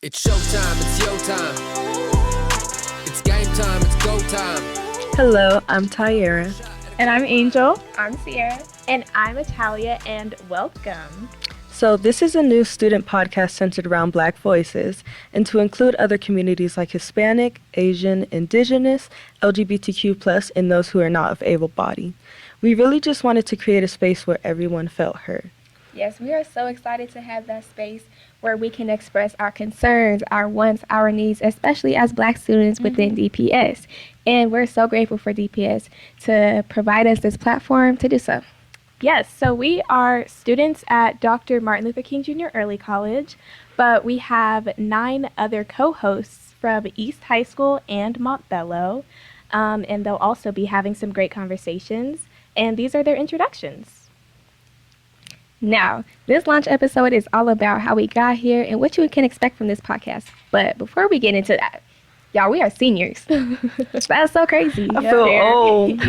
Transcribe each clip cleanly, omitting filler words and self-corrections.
It's showtime, it's yo time. It's game time, it's go time. Hello, I'm Tyara. And I'm Angel. I'm Sierra. And I'm Italia, and welcome. So this is a new student podcast centered around Black voices and to include other communities like Hispanic, Asian, Indigenous, LGBTQ+, and those who are not of able body. We really just wanted to create a space where everyone felt heard. Yes, we are so excited to have that space where we can express our concerns, our wants, our needs, especially as Black students within DPS. And we're so grateful for DPS to provide us this platform to do so. Yes, so we are students at Dr. Martin Luther King Jr. Early College, but we have 9 other co-hosts from East High School and Montbello, and they'll also be having some great conversations, and these are their introductions. Now, this launch episode is all about how we got here and what you can expect from this podcast. But before we get into that, y'all, we are seniors. That's so crazy. I feel old.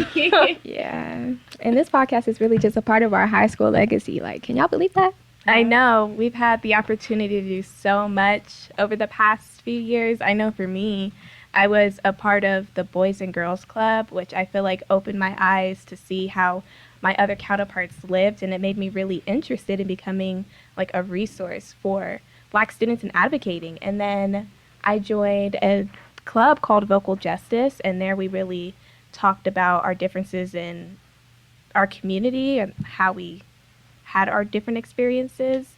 Yeah. And this podcast is really just a part of our high school legacy. Like, can y'all believe that? I know. We've had the opportunity to do so much over the past few years. I know for me, I was a part of the Boys and Girls Club, which I feel like opened my eyes to see how my other counterparts lived, and it made me really interested in becoming like a resource for Black students and advocating. And then I joined a club called Vocal Justice, and there we really talked about our differences in our community and how we had our different experiences,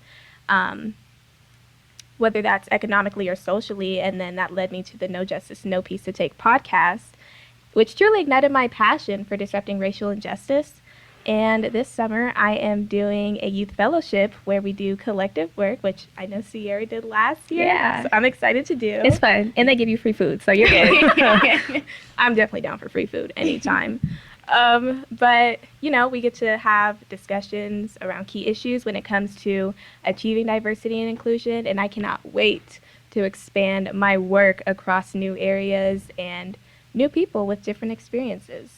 whether that's economically or socially. And then that led me to the No Justice, No Peace to Take podcast, which truly ignited my passion for disrupting racial injustice. And this summer, I am doing a youth fellowship where we do collective work, which I know Sierra did last year. Yeah. So I'm excited to do. It's fun. And they give you free food, so you're good. I'm definitely down for free food anytime. But, you know, we get to have discussions around key issues when it comes to achieving diversity and inclusion. And I cannot wait to expand my work across new areas and new people with different experiences.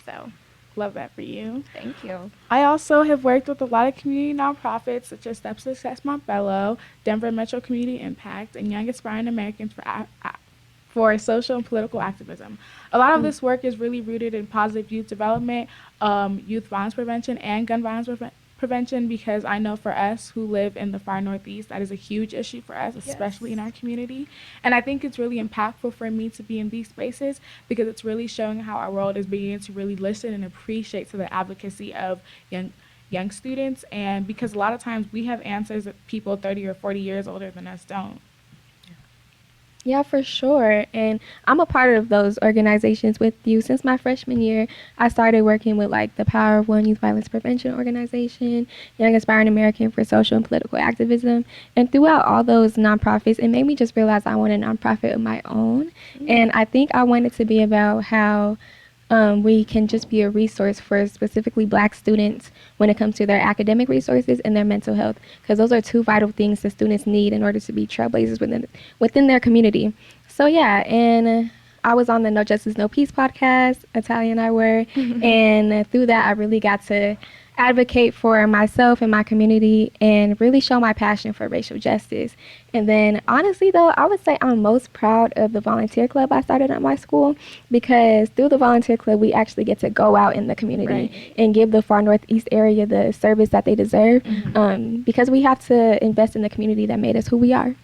So love that for you. Thank you. I also have worked with a lot of community nonprofits such as Step Success Montbello, Denver Metro Community Impact, and Young Aspiring Americans for social and political activism. A lot of this work is really rooted in positive youth development, youth violence prevention, and gun violence prevention, because I know for us who live in the far Northeast, that is a huge issue for us, especially in our community. And I think it's really impactful for me to be in these spaces because it's really showing how our world is beginning to really listen and appreciate to the advocacy of young students. And because a lot of times we have answers that people 30 or 40 years older than us don't. Yeah, for sure. And I'm a part of those organizations with you. Since my freshman year, I started working with like the Power of One Youth Violence Prevention Organization, Young Aspiring American for Social and Political Activism. And throughout all those nonprofits, it made me just realize I want a nonprofit of my own. Mm-hmm. And I think I want it to be about how we can just be a resource for specifically Black students when it comes to their academic resources and their mental health, because those are 2 vital things that students need in order to be trailblazers within their community. So yeah, and I was on the No Justice, No Peace podcast, Italia and I were, and through that I really got to advocate for myself and my community and really show my passion for racial justice. And then honestly though, I would say I'm most proud of the volunteer club I started at my school, because through the volunteer club we actually get to go out in the community and give the far Northeast area the service that they deserve, because we have to invest in the community that made us who we are.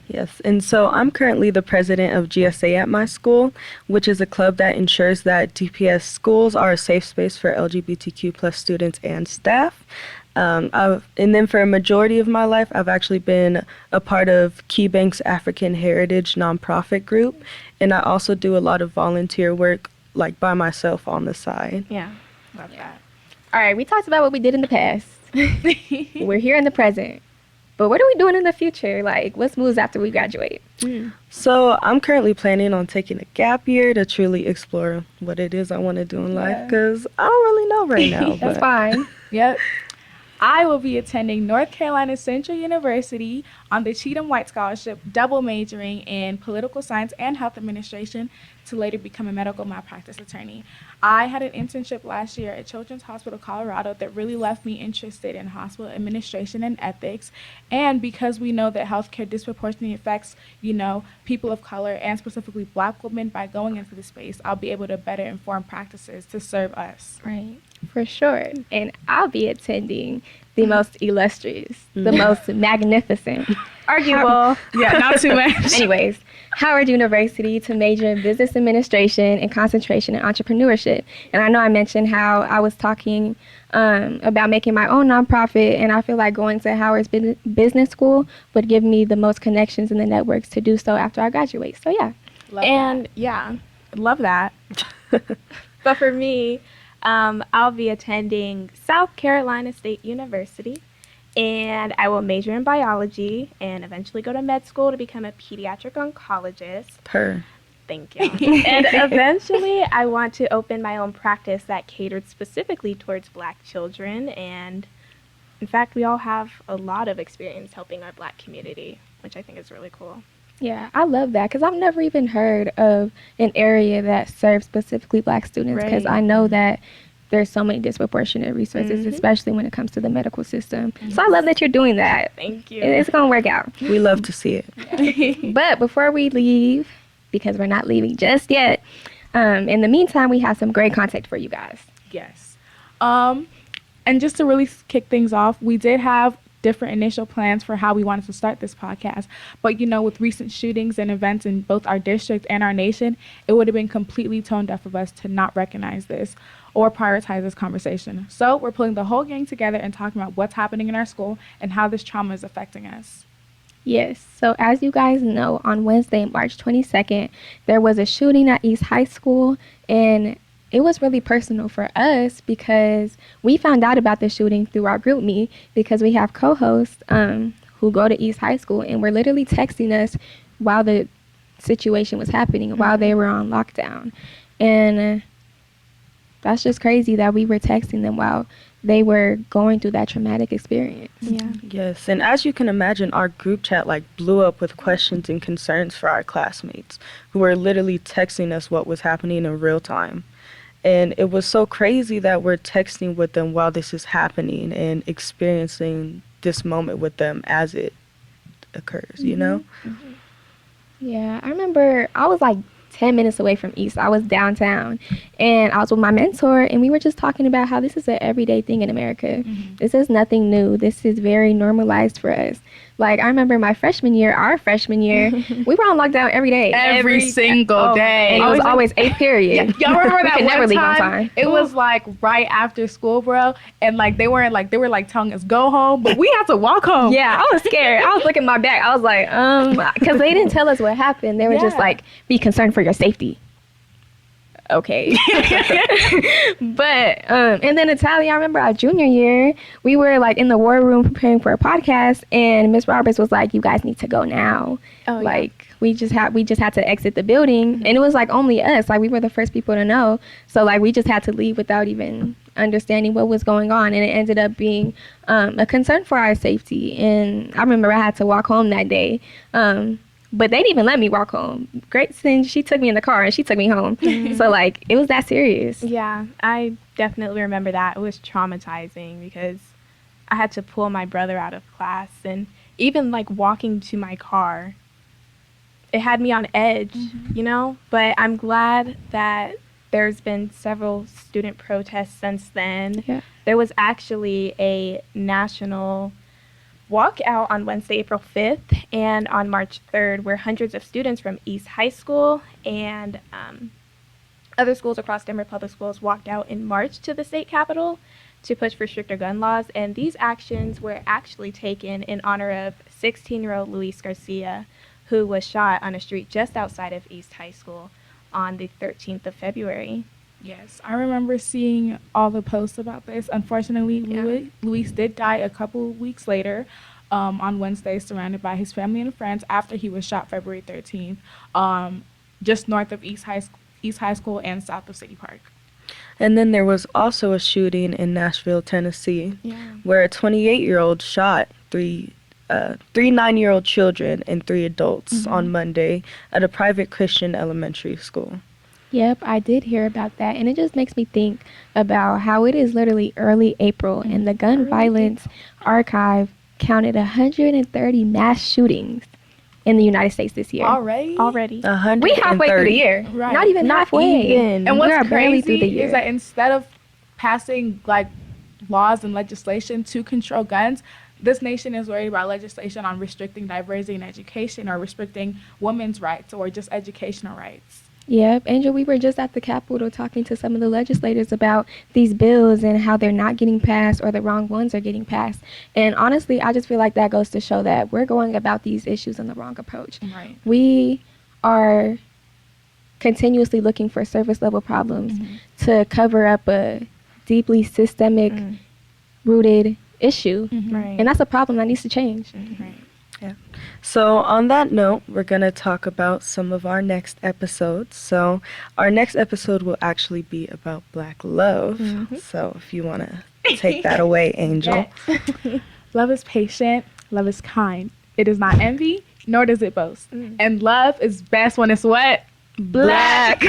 Yes, and so I'm currently the president of GSA at my school, which is a club that ensures that DPS schools are a safe space for LGBTQ+ students and staff. And then for a majority of my life, I've actually been a part of KeyBank's African Heritage nonprofit group, and I also do a lot of volunteer work, like by myself on the side. Yeah, love that. All right, we talked about what we did in the past. We're here in the present. But what are we doing in the future? Like, what's moves after we graduate? So I'm currently planning on taking a gap year to truly explore what it is I want to do in life, because I don't really know right now. That's fine. Yep. I will be attending North Carolina Central University on the Cheatham White Scholarship, double majoring in political science and health administration to later become a medical malpractice attorney. I had an internship last year at Children's Hospital Colorado that really left me interested in hospital administration and ethics. And because we know that healthcare disproportionately affects, people of color and specifically Black women, by going into the space, I'll be able to better inform practices to serve us. Right, for sure. And I'll be attending the most illustrious, the most magnificent, arguable. Yeah, not too much. Anyways, Howard University to major in business administration and concentration in entrepreneurship. And I know I mentioned how I was talking about making my own nonprofit, and I feel like going to Howard's business school would give me the most connections in the networks to do so after I graduate. So yeah. Love that. But for me, I'll be attending South Carolina State University, and I will major in biology and eventually go to med school to become a pediatric oncologist. Thank you. And eventually, I want to open my own practice that catered specifically towards Black children. And in fact, we all have a lot of experience helping our Black community, which I think is really cool. Yeah, I love that because I've never even heard of an area that serves specifically Black students, because I know that there's so many disproportionate resources, especially when it comes to the medical system. So I love that you're doing that. Thank you. It's going to work out. We love to see it. But before we leave, because we're not leaving just yet, in the meantime, we have some great content for you guys. Yes. And just to really kick things off, we did have different initial plans for how we wanted to start this podcast. But, with recent shootings and events in both our district and our nation, it would have been completely tone deaf of us to not recognize this or prioritize this conversation. So we're pulling the whole gang together and talking about what's happening in our school and how this trauma is affecting us. Yes, so as you guys know, on Wednesday, March 22nd, there was a shooting at East High School, and it was really personal for us because we found out about the shooting through our group meet, because we have co-hosts who go to East High School, and were literally texting us while the situation was happening, while they were on lockdown. And that's just crazy that we were texting them while they were going through that traumatic experience. Yeah. Yes, and as you can imagine, our group chat blew up with questions and concerns for our classmates who were literally texting us what was happening in real time. And it was so crazy that we're texting with them while this is happening and experiencing this moment with them as it occurs, Yeah, I remember I was 10 minutes away from East. I was downtown, and I was with my mentor, and we were just talking about how this is an everyday thing in America. This is nothing new. This is very normalized for us. I remember our freshman year, we were on lockdown every day. Every single day. And it was always 8th period. Y'all remember that could one never leave on time? time. It was right after school, bro. And they were telling us go home, but we had to walk home. Yeah, I was scared. I was looking at my back. I was like, because they didn't tell us what happened. They were just be concerned for your safety. Okay. But and then Natalia, I remember our junior year, we were in the war room preparing for a podcast, and Miss Roberts was like, you guys need to go now. We just had to exit the building, and it was only us. We were the first people to know, so we just had to leave without even understanding what was going on, and it ended up being a concern for our safety. And I remember I had to walk home that day. But they didn't even let me walk home. Grayson, she took me in the car and she took me home. So it was that serious. Yeah, I definitely remember that. It was traumatizing because I had to pull my brother out of class, and even walking to my car, it had me on edge, But I'm glad that there's been several student protests since then. Yeah. There was actually a national walkout on Wednesday, April 5th, and on March 3rd, where hundreds of students from East High School and other schools across Denver Public Schools walked out in March to the state capitol to push for stricter gun laws. And these actions were actually taken in honor of 16-year-old Luis Garcia, who was shot on a street just outside of East High School on the 13th of February. Yes, I remember seeing all the posts about this. Unfortunately, Luis did die a couple weeks later on Wednesday, surrounded by his family and friends after he was shot February 13th, just north of East High School and south of City Park. And then there was also a shooting in Nashville, Tennessee, where a 28-year-old shot three 9-year-old children and 3 adults on Monday at a private Christian elementary school. Yep, I did hear about that. And it just makes me think about how it is literally early April and the gun violence archive counted 130 mass shootings in the United States this year. Already? 130. We halfway through the year. Right. Not even halfway. even. And we are what's barely through the crazy year. is that instead of passing like laws and legislation to control guns, this nation is worried about legislation on restricting diversity in education or restricting women's rights or just educational rights. Yep, Angel, we were just at the Capitol talking to some of the legislators about these bills and how they're not getting passed or the wrong ones are getting passed. And honestly, I just feel like that goes to show that we're going about these issues in the wrong approach. Right. We are continuously looking for surface level problems to cover up a deeply systemic rooted issue. Right. And that's a problem that needs to change. Right. So on that note, we're going to talk about some of our next episodes. So our next episode will actually be about Black love. So if you want to take that away, Angel. Love is patient. Love is kind. It does not envy, nor does it boast. And love is best when it's what? Black.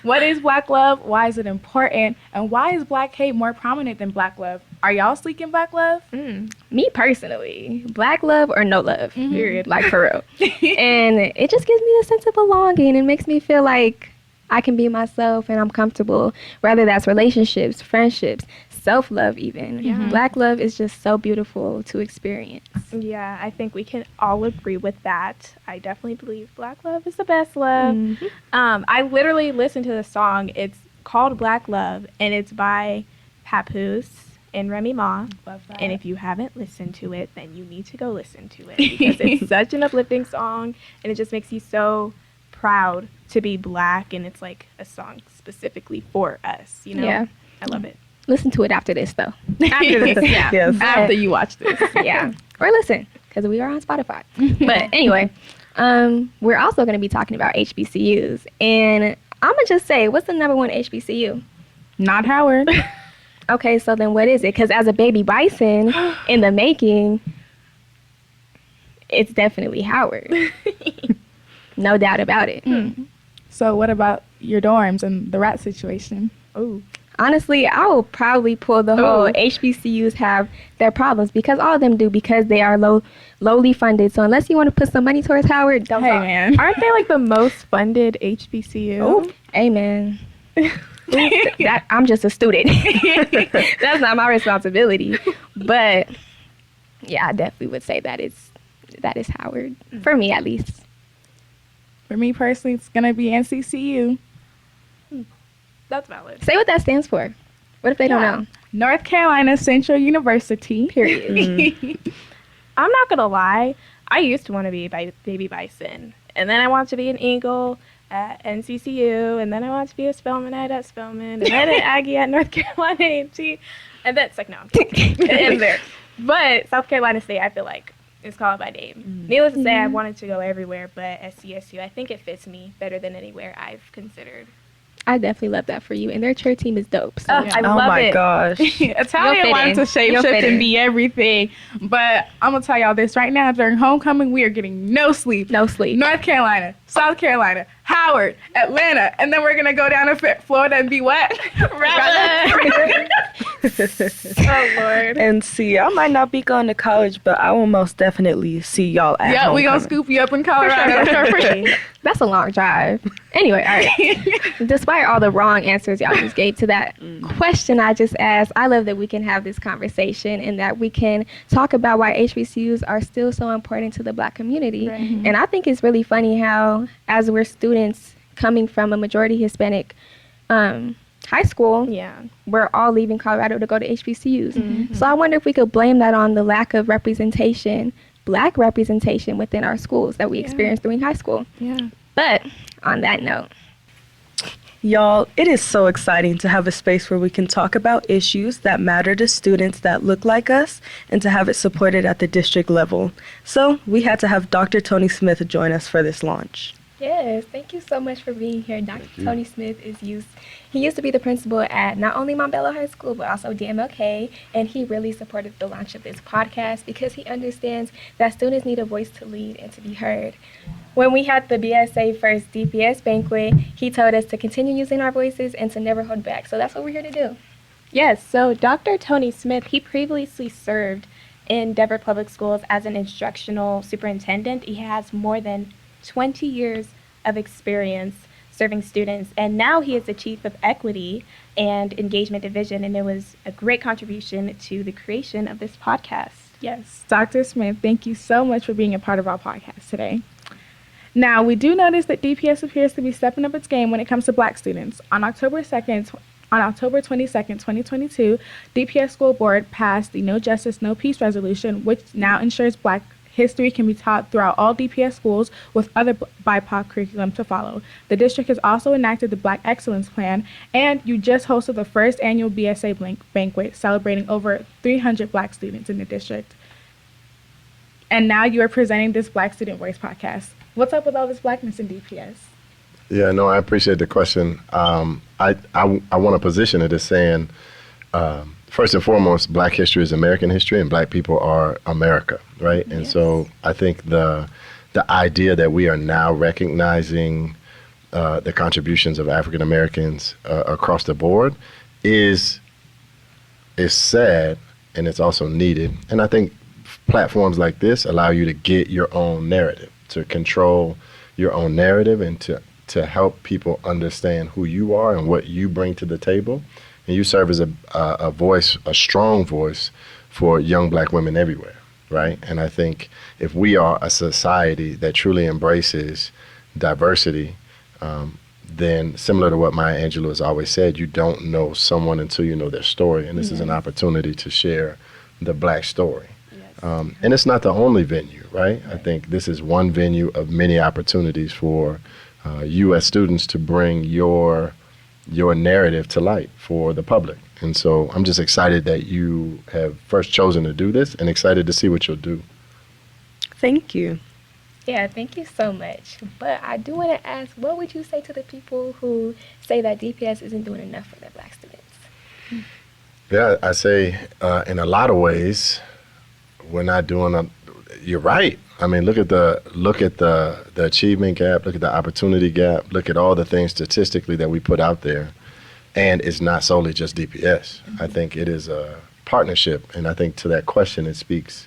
What is Black love? Why is it important? And why is Black hate more prominent than Black love? Are y'all seeking Black love? Me personally, Black love or no love, period, like for real. And it just gives me a sense of belonging and makes me feel like I can be myself and I'm comfortable, whether that's relationships, friendships, self-love even. Black love is just so beautiful to experience. Yeah, I think we can all agree with that. I definitely believe Black love is the best love. I literally listened to the song. It's called Black Love, and it's by Papoose and Remy Ma. Love that. And if you haven't listened to it, then you need to go listen to it because it's such an uplifting song, and it just makes you so proud to be Black, and it's like a song specifically for us, you know? Yeah. I love it. Listen to it after this, though. After this, yeah. Yes. After you watch this. Yeah. Or listen, because we are on Spotify. But anyway, we're also going to be talking about HBCUs. And I'm going to just say, what's the number one HBCU? Not Howard. Okay, so then what is it? Because as a baby bison in the making, it's definitely Howard. No doubt about it. So what about your dorms and the rat situation? Ooh. Honestly, I will probably pull the whole HBCUs have their problems because all of them do because they are lowly funded. So unless you want to put some money towards Howard, don't Hey, talk. man. Aren't they like the most funded HBCU? Oh, amen. That I'm just a student. That's not my responsibility. But yeah, I definitely would say that is Howard for me at least. For me personally, it's going to be NCCU. That's valid. Say what that stands for. What if they don't know? North Carolina Central University. Period. I'm not gonna lie. I used to want to be a baby bison, and then I wanted to be an Eagle at NCCU, and then I wanted to be a Spelmanite at Spelman, and then an Aggie at North Carolina A&T, and then it's like, no, I'm kidding. It ends there. But South Carolina State, I feel like, is called by name. Needless to say, I wanted to go everywhere, but SCSU, I think it fits me better than anywhere I've considered. I definitely love that for you. And their cheer team is dope. So I Oh love my it. gosh. Italia fit wanted in. to shape You'll shift fit and in. be everything. But I'm going to tell y'all this right now. During homecoming, we are getting no sleep. no sleep. North Carolina, South Carolina, Howard, Atlanta, and then we're going to go down to Florida and be what? Rather. Oh, Lord. And see, I might not be going to college, but I will most definitely see y'all at Yeah, we going to homecoming. scoop you up in Colorado. That's a long drive. Anyway, all right. Despite all the wrong answers y'all just gave to that question I just asked, I love that we can have this conversation and that we can talk about why HBCUs are still so important to the Black community. Right. And I think it's really funny how, as we're students coming from a majority Hispanic high school, Yeah. we're all leaving Colorado to go to HBCUs. So I wonder if we could blame that on the lack of representation, Black representation within our schools that we experienced during high school. Yeah. But on that note, Y'all, it is so exciting to have a space where we can talk about issues that matter to students that look like us and to have it supported at the district level. So we had to have Dr. Tony Smith join us for this launch. Yes, thank you so much for being here. Dr. Tony Smith he used to be the principal at not only Montbello High School, but also DMLK, and he really supported the launch of this podcast because he understands that students need a voice to lead and to be heard. When we had the BSA First DPS banquet, he told us to continue using our voices and to never hold back. So that's what we're here to do. Yes, so Dr. Tony Smith, he previously served in Denver Public Schools as an instructional superintendent. He has more than 20 years of experience serving students, and now he is the chief of equity and engagement division, and it was a great contribution to the creation of this podcast. Yes, Dr. Smith, thank you so much for being a part of our podcast today. Now, we do notice that DPS appears to be stepping up its game when it comes to Black students. On October 22nd, 2022, DPS School Board passed the No Justice, No Peace resolution, which now ensures Black history can be taught throughout all DPS schools with other BIPOC curriculum to follow. The district has also enacted the Black Excellence Plan, and you just hosted the first annual BSA banquet celebrating over 300 Black students in the district. And now you are presenting this Black Student Voice podcast. What's up with all this Blackness in DPS? Yeah, no, I appreciate the question. I want to position it as saying, first and foremost, Black history is American history, and Black people are America, right? And Yes. so I think the idea that we are now recognizing the contributions of African Americans across the board is sad, and it's also needed. And I think platforms like this allow you to get your own narrative, to control your own narrative, and to help people understand who you are and what you bring to the table. And you serve as a voice, a strong voice for young Black women everywhere, right? And I think if we are a society that truly embraces diversity, then similar to what Maya Angelou has always said, you don't know someone until you know their story. And this is an opportunity to share the Black story. And it's not the only venue, right? I think this is one venue of many opportunities for you as students to bring your narrative to light for the public. And so I'm just excited that you have first chosen to do this and excited to see what you'll do. Thank you. Yeah, thank you so much. But I do want to ask, what would you say to the people who say that DPS isn't doing enough for their Black students? Yeah, I say in a lot of ways, we're not doing you're right. I mean, look at the achievement gap, look at the opportunity gap, look at all the things statistically that we put out there. And it's not solely just DPS. I think it is a partnership. And I think to that question, it speaks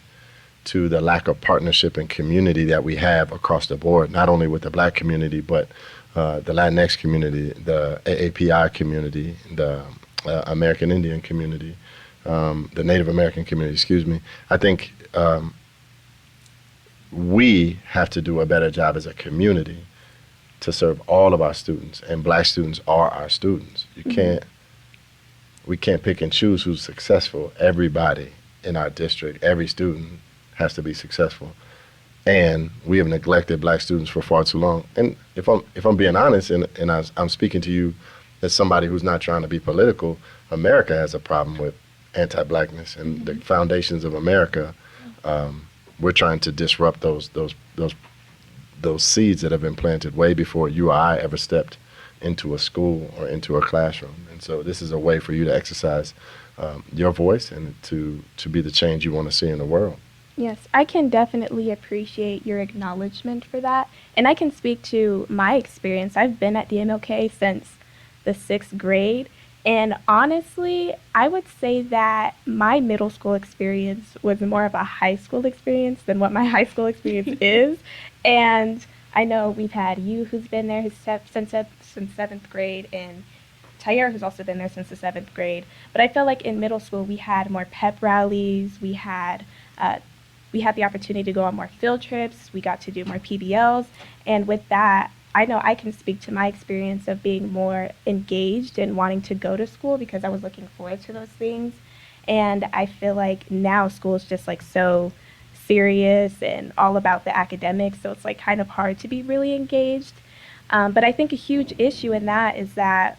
to the lack of partnership and community that we have across the board, not only with the Black community, but the Latinx community, the AAPI community, the American Indian community, the Native American community, excuse me. I think we have to do a better job as a community to serve all of our students, and Black students are our students. We can't pick and choose who's successful. Everybody in our district, every student has to be successful. And we have neglected Black students for far too long. And if I'm being honest, and I'm speaking to you as somebody who's not trying to be political, America has a problem with anti-Blackness and the foundations of America. We're trying to disrupt those seeds that have been planted way before you or I ever stepped into a school or into a classroom. And so this is a way for you to exercise your voice and to be the change you want to see in the world. Yes, I can definitely appreciate your acknowledgement for that. And I can speak to my experience. I've been at DMLK since the 6th grade. And honestly, I would say that my middle school experience was more of a high school experience than what my high school experience is. And I know we've had you who's been there since 7th grade, and Tyre who's also been there since the 7th grade. But I feel like in middle school we had more pep rallies, we had the opportunity to go on more field trips, we got to do more PBLs, and with that, I know I can speak to my experience of being more engaged and wanting to go to school because I was looking forward to those things. And I feel like now school is just like so serious and all about the academics, so it's like kind of hard to be really engaged. But I think a huge issue in that is that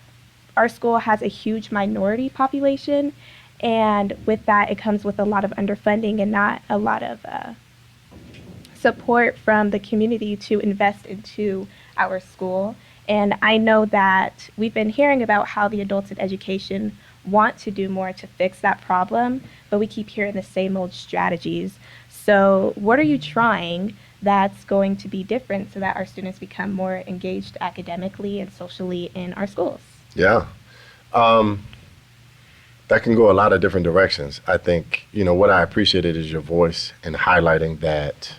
our school has a huge minority population, and with that it comes with a lot of underfunding and not a lot of support from the community to invest into our school. And I know that we've been hearing about how the adults in education want to do more to fix that problem, but we keep hearing the same old strategies. So what are you trying that's going to be different so that our students become more engaged academically and socially in our schools? Yeah. That can go a lot of different directions. I think, what I appreciated is your voice and highlighting that,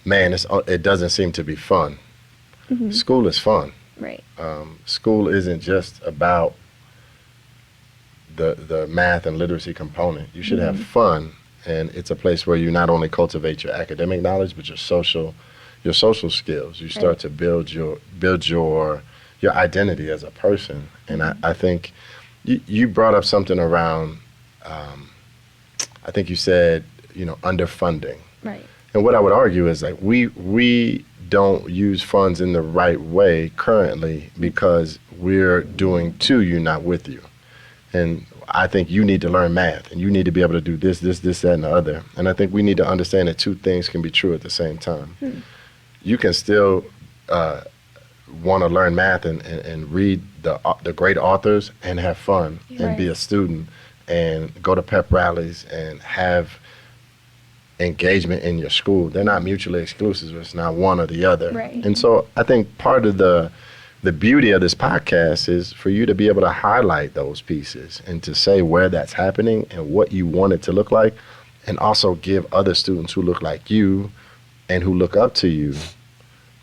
man, it doesn't seem to be fun. Mm-hmm. School is fun. Right. School isn't just about the math and literacy component. You should have fun, and it's a place where you not only cultivate your academic knowledge, but your social skills. You start to build your identity as a person. And I think you brought up something around, I think you said, underfunding. Right. And what I would argue is like we don't use funds in the right way currently because we're doing to you, not with you. And I think you need to learn math and you need to be able to do this, that, and the other. And I think we need to understand that two things can be true at the same time. You can still want to learn math and read the great authors and have fun and be a student and go to pep rallies and have engagement in your school. They're not mutually exclusive. It's not one or the other. Right. And so I think part of the beauty of this podcast is for you to be able to highlight those pieces and to say where that's happening and what you want it to look like, and also give other students who look like you and who look up to you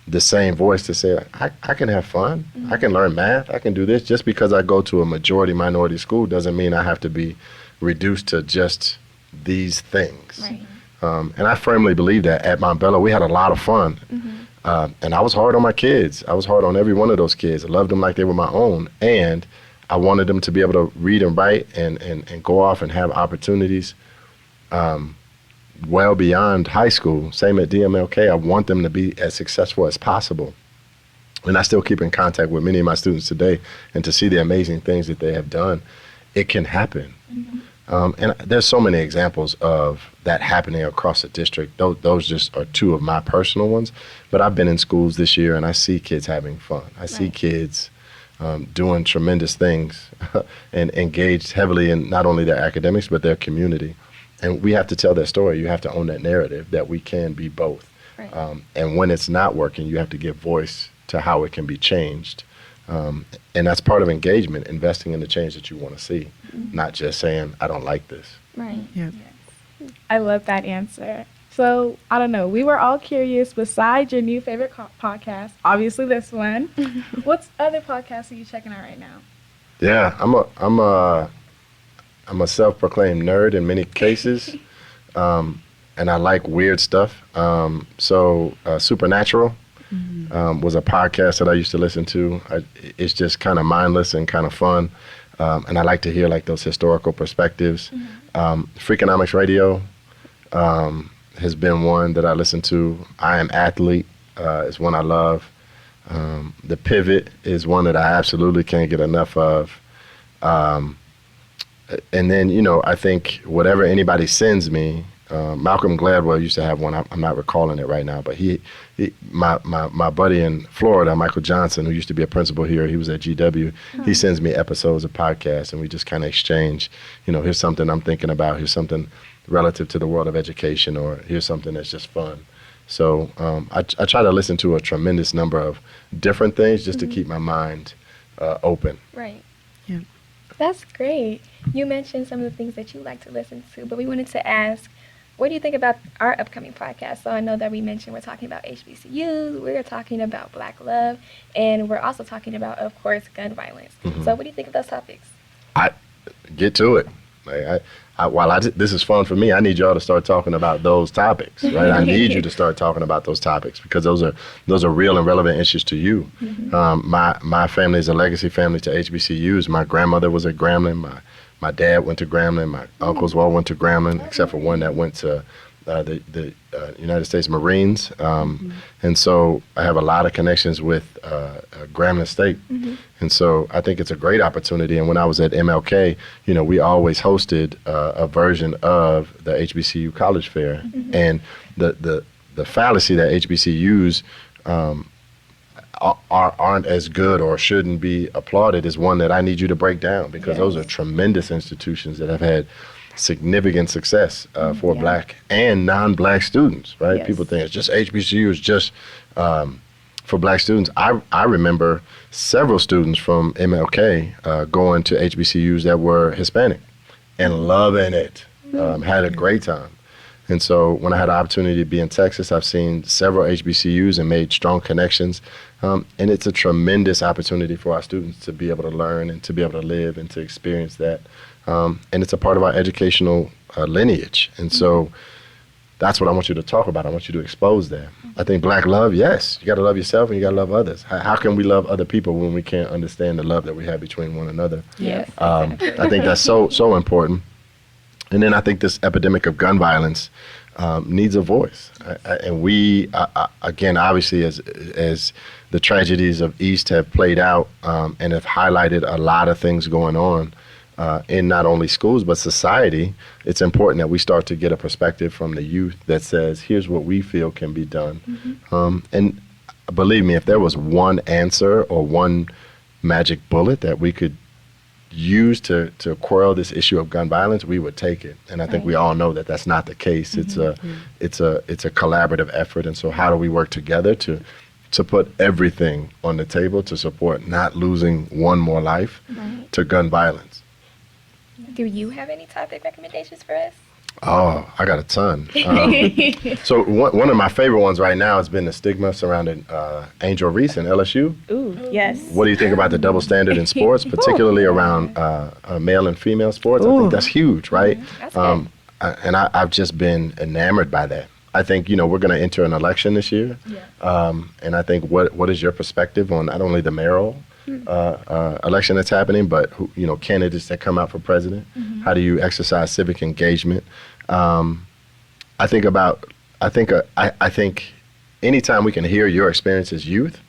the same voice to say, I can have fun, I can learn math, I can do this. Just because I go to a majority minority school doesn't mean I have to be reduced to just these things. Right. And I firmly believe that at Montbello we had a lot of fun. And I was hard on my kids. I was hard on every one of those kids. I loved them like they were my own. And I wanted them to be able to read and write and go off and have opportunities well beyond high school. Same at DMLK. I want them to be as successful as possible. And I still keep in contact with many of my students today, and to see the amazing things that they have done, it can happen. And there's so many examples of that happening across the district. Those just are two of my personal ones. But I've been in schools this year, and I see kids having fun. I see kids doing tremendous things and engaged heavily in not only their academics, but their community. And we have to tell that story. You have to own that narrative that we can be both. Right. And when it's not working, you have to give voice to how it can be changed. And that's part of engagement, investing in the change that you want to see, not just saying, I don't like this. Right. Yeah. I love that answer. So, I don't know, we were all curious, besides your new favorite podcast, obviously this one, what's other podcasts are you checking out right now? Yeah, I'm a self-proclaimed nerd in many cases, and I like weird stuff. So Supernatural was a podcast that I used to listen to. It's just kind of mindless and kind of fun, and I like to hear like those historical perspectives. Freakonomics Radio has been one that I listen to. I Am Athlete is one I love. The Pivot is one that I absolutely can't get enough of. And then, I think whatever anybody sends me, Malcolm Gladwell used to have one. I'm not recalling it right now, but my buddy in Florida, Michael Johnson, who used to be a principal here, he was at GW. He sends me episodes of podcasts, and we just kind of exchange. Here's something I'm thinking about. Here's something relative to the world of education, or here's something that's just fun. So I try to listen to a tremendous number of different things just to keep my mind open. Right. Yeah. That's great. You mentioned some of the things that you like to listen to, but we wanted to ask, what do you think about our upcoming podcast? So I know that we mentioned we're talking about HBCUs, we're talking about Black love, and we're also talking about, of course, gun violence. So what do you think of those topics? I get to it. This is fun for me, I need y'all to start talking about those topics, right? I need you to start talking about those topics because those are real and relevant issues to you. My family is a legacy family to HBCUs. My grandmother was at Grambling. My dad went to Grambling. My uncles all went to Grambling, except for one that went to the United States Marines, and so I have a lot of connections with Grambling State, and so I think it's a great opportunity. And when I was at MLK, we always hosted a version of the HBCU College Fair, and the fallacy that HBCUs aren't as good or shouldn't be applauded is one that I need you to break down, because those are tremendous institutions that have had significant success for Black and non-Black students, right? Yes. People think it's just HBCUs, just for Black students. I remember several students from MLK going to HBCUs that were Hispanic and loving it, had a great time. And so when I had the opportunity to be in Texas, I've seen several HBCUs and made strong connections. And it's a tremendous opportunity for our students to be able to learn and to be able to live and to experience that. And it's a part of our educational lineage. And so that's what I want you to talk about. I want you to expose that. I think Black love, yes, you got to love yourself and you got to love others. How can we love other people when we can't understand the love that we have between one another? Yes. I think that's so important. And then I think this epidemic of gun violence needs a voice. And we, again, obviously, as the tragedies of East have played out and have highlighted a lot of things going on in not only schools, but society, it's important that we start to get a perspective from the youth that says, here's what we feel can be done. And believe me, if there was one answer or one magic bullet that we could use to quell this issue of gun violence, we would take it. And I think we all know that that's not the case. It's a collaborative effort. And so how do we work together to put everything on the table to support not losing one more life to gun violence? Do you have any topic recommendations for us? Oh, I got a ton. So one of my favorite ones right now has been the stigma surrounding Angel Reese and LSU. Ooh, yes. What do you think about the double standard in sports, particularly around male and female sports? I think that's huge, right? That's good. And I've just been enamored by that. I think, we're going to enter an election this year. And I think what is your perspective on not only the mayoral election that's happening, but candidates that come out for president? How do you exercise civic engagement? I think anytime we can hear your experience as youth,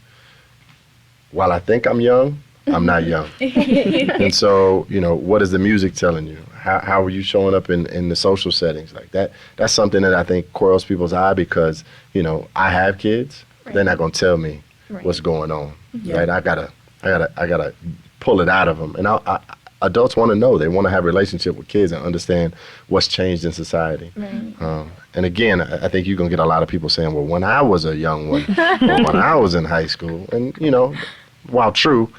while I think I'm young, I'm not young. And so, what is the music telling you? How are you showing up in the social settings like that? That's something that I think coils people's eye, because, I have kids. They're not going to tell me what's going on, right? I gotta pull it out of them. And adults want to know. They want to have a relationship with kids and understand what's changed in society. And again, I think you're going to get a lot of people saying, well, when I was a young one, or when I was in high school. And, while true,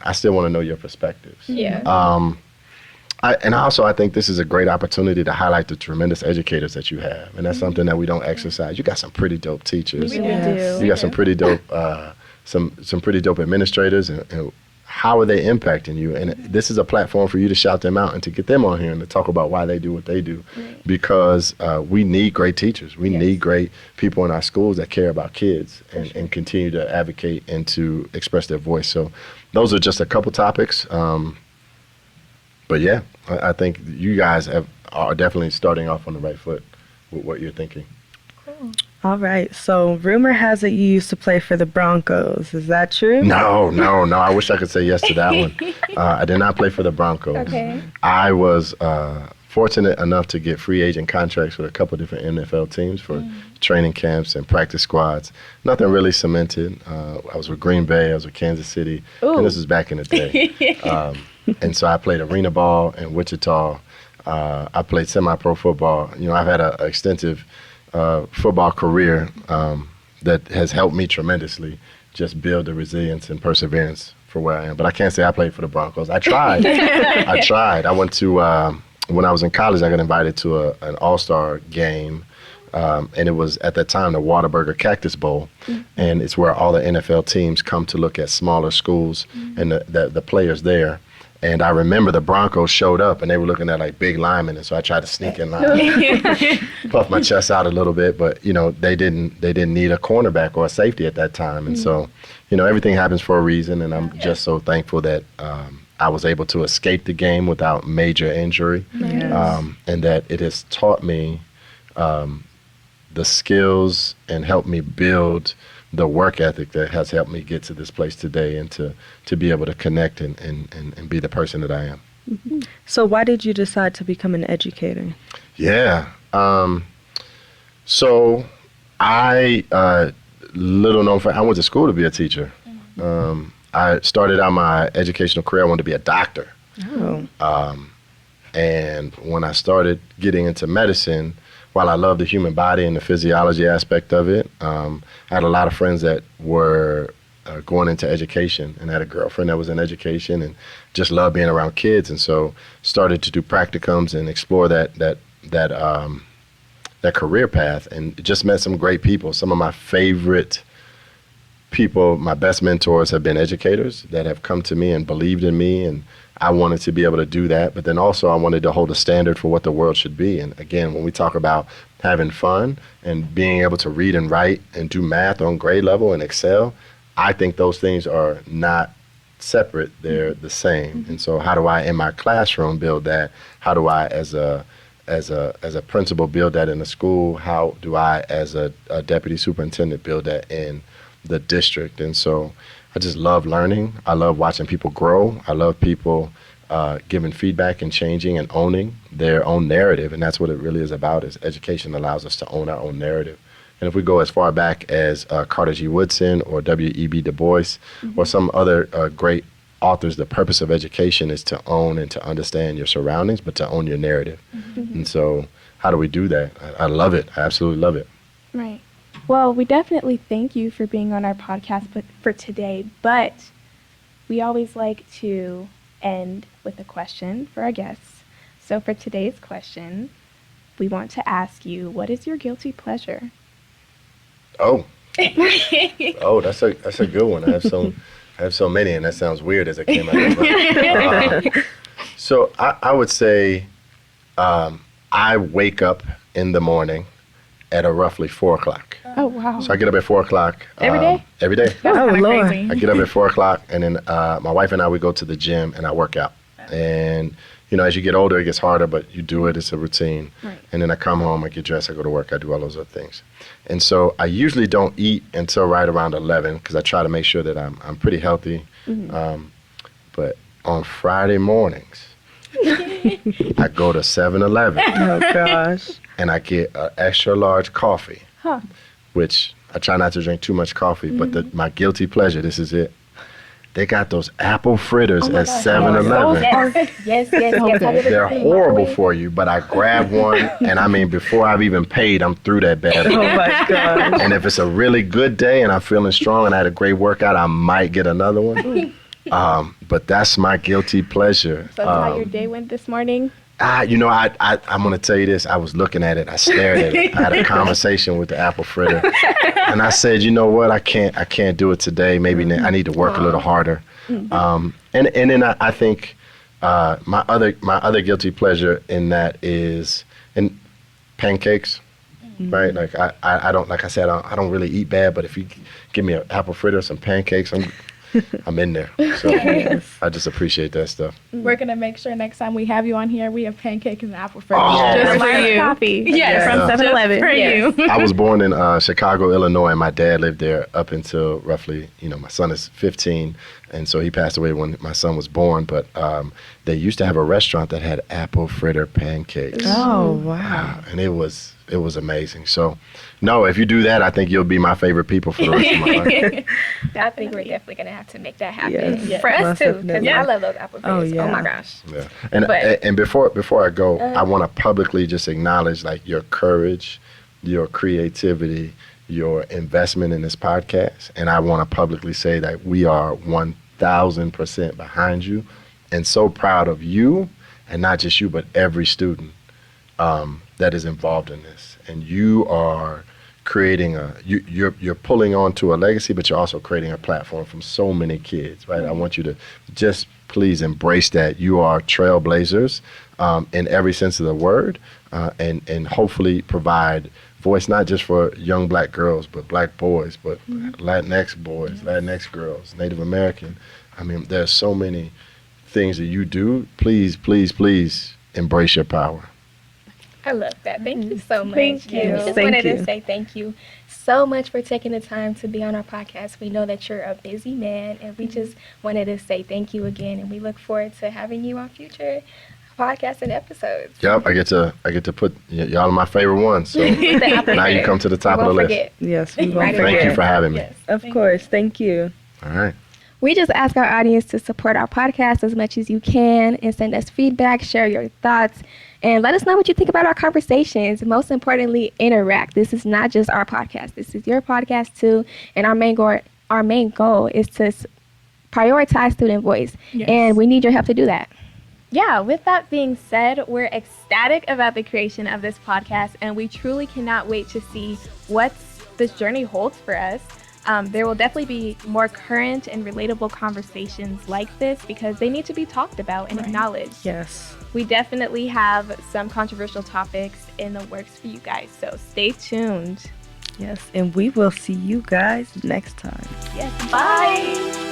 I still want to know your perspectives. I think this is a great opportunity to highlight the tremendous educators that you have. And that's something that we don't exercise. You got some pretty dope teachers. We do. You got some pretty dope some pretty dope administrators, and how are they impacting you? And this is a platform for you to shout them out and to get them on here and to talk about why they do what they do. Because we need great teachers. We need great people in our schools that care about kids and continue to advocate and to express their voice. So those are just a couple topics. But yeah, I think you guys are definitely starting off on the right foot with what you're thinking. Cool. All right. So rumor has it you used to play for the Broncos. Is that true? No. I wish I could say yes to that one. I did not play for the Broncos. Okay. I was fortunate enough to get free agent contracts with a couple different NFL teams for training camps and practice squads. Nothing really cemented. I was with Green Bay. I was with Kansas City. Ooh. And this was back in the day. And so I played arena ball in Wichita. I played semi-pro football. I've had an extensive football career that has helped me tremendously just build the resilience and perseverance for where I am. But I can't say I played for the Broncos. I tried. I went to, when I was in college, I got invited to an all-star game. And it was, at that time, the Whataburger Cactus Bowl. And it's where all the NFL teams come to look at smaller schools and the players there. And I remember the Broncos showed up, and they were looking at like big linemen, and so I tried to sneak in line, puff my chest out a little bit, but they didn't need a cornerback or a safety at that time, and so everything happens for a reason, and I'm just so thankful that I was able to escape the game without major injury, and that it has taught me the skills and helped me build the work ethic that has helped me get to this place today and to be able to connect and be the person that I am. So why did you decide to become an educator? Yeah. So I, little known fact, I went to school to be a teacher. I started out my educational career, I wanted to be a doctor. Oh. And when I started getting into medicine, while I love the human body and the physiology aspect of it, I had a lot of friends that were going into education, and I had a girlfriend that was in education and just loved being around kids, and so started to do practicums and explore that career path, and just met some great people. Some of my favorite people, my best mentors, have been educators that have come to me and believed in me, and I wanted to be able to do that, but then also I wanted to hold a standard for what the world should be. And again, when we talk about having fun and being able to read and write and do math on grade level and excel, I think those things are not separate, they're the same. And so how do I, in my classroom, build that? How do I, as a principal, build that in the school? How do I, as a deputy superintendent, build that in the district? And so I just love learning. I love watching people grow. I love people giving feedback and changing and owning their own narrative. And that's what it really is about, is education allows us to own our own narrative. And if we go as far back as Carter G. Woodson or W.E.B. Du Bois or some other great authors, the purpose of education is to own and to understand your surroundings, but to own your narrative. And so how do we do that? I love it. I absolutely love it. Right. Well, we definitely thank you for being on our podcast for today, but we always like to end with a question for our guests. So for today's question, we want to ask you, what is your guilty pleasure? Oh, that's a good one. I have so many, and that sounds weird as it came out of my mouth. So I would say I wake up in the morning at a roughly 4 o'clock. Oh, wow. So I get up at 4 o'clock. Every day? Every day. That's Oh, kinda Lord. crazy. I get up at 4 o'clock, and then my wife and I, we go to the gym and I work out. And, you know, as you get older, it gets harder, but you do it. It's a routine. Right. And then I come home, I get dressed, I go to work, I do all those other things. And so I usually don't eat until right around 11 because I try to make sure that I'm pretty healthy. But on Friday mornings, I go to 7-Eleven Oh, gosh. and I get an extra large coffee, Huh. which I try not to drink too much coffee, but my guilty pleasure, this is it. They got those apple fritters at 7-Eleven. Yes. They're horrible for you, but I grab one, and I mean, before I've even paid, I'm through that bad Oh, boy. my gosh. And if it's a really good day and I'm feeling strong and I had a great workout, I might get another one. But that's my guilty pleasure. So that's how your day went this morning? I'm going to tell you this. I was looking at it. I stared at it. I had a conversation with the apple fritter. And I said, you know what? I can't do it today. Maybe I need to work a little harder. And then I think my other guilty pleasure in that is in pancakes. Right? Like I don't, like I said, I don't really eat bad, but if you give me an apple fritter, some pancakes, I'm in there. So I just appreciate that stuff. We're going to make sure next time we have you on here, we have pancakes and apple fritters. Oh. Just for Yes. you. Coffee. Yes. From Yeah. 7-Eleven. For you. I was born in Chicago, Illinois, and my dad lived there up until roughly, my son is 15, and so he passed away when my son was born. But they used to have a restaurant that had apple fritter pancakes. Oh, wow. And it was amazing. So, no, if you do that, I think you'll be my favorite people for the rest of my life. I think we're definitely going to have to make that happen. Yes. For us, Most too, because definitely. I love those apple Oh, fritters. yeah. Oh, my gosh. Yeah. And But- and before I go, I want to publicly just acknowledge like your courage, your creativity, your investment in this podcast, and I want to publicly say that we are 1,000% behind you, and so proud of you, and not just you, but every student that is involved in this. And you are creating you're pulling on to a legacy, but you're also creating a platform from so many kids, right? I want you to just please embrace that. You are trailblazers in every sense of the word, and hopefully provide voice not just for young black girls, but black boys, but Latinx boys, Latinx girls, Native American. I mean, there's so many things that you do. Please, please, please embrace your power. I love that. Thank you so much. Thank you. And we just Thank wanted you. to say thank you so much for taking the time to be on our podcast. We know that you're a busy man, and we just wanted to say thank you again. And we look forward to having you on future podcasts and episodes. Yep, I get to put y'all are my favorite ones. So now you come to the top of the list. Forget. Yes, we won't Right. forget. Thank you for having me. Yes. Of course, thank you. All right. We just ask our audience to support our podcast as much as you can and send us feedback, share your thoughts, and let us know what you think about our conversations. Most importantly, interact. This is not just our podcast. This is your podcast too. And our main goal is to prioritize student voice. Yes. And we need your help to do that. Yeah, with that being said, we're ecstatic about the creation of this podcast, and we truly cannot wait to see what this journey holds for us. There will definitely be more current and relatable conversations like this because they need to be talked about and acknowledged. Yes. We definitely have some controversial topics in the works for you guys, so stay tuned. Yes, and we will see you guys next time. Yes, bye.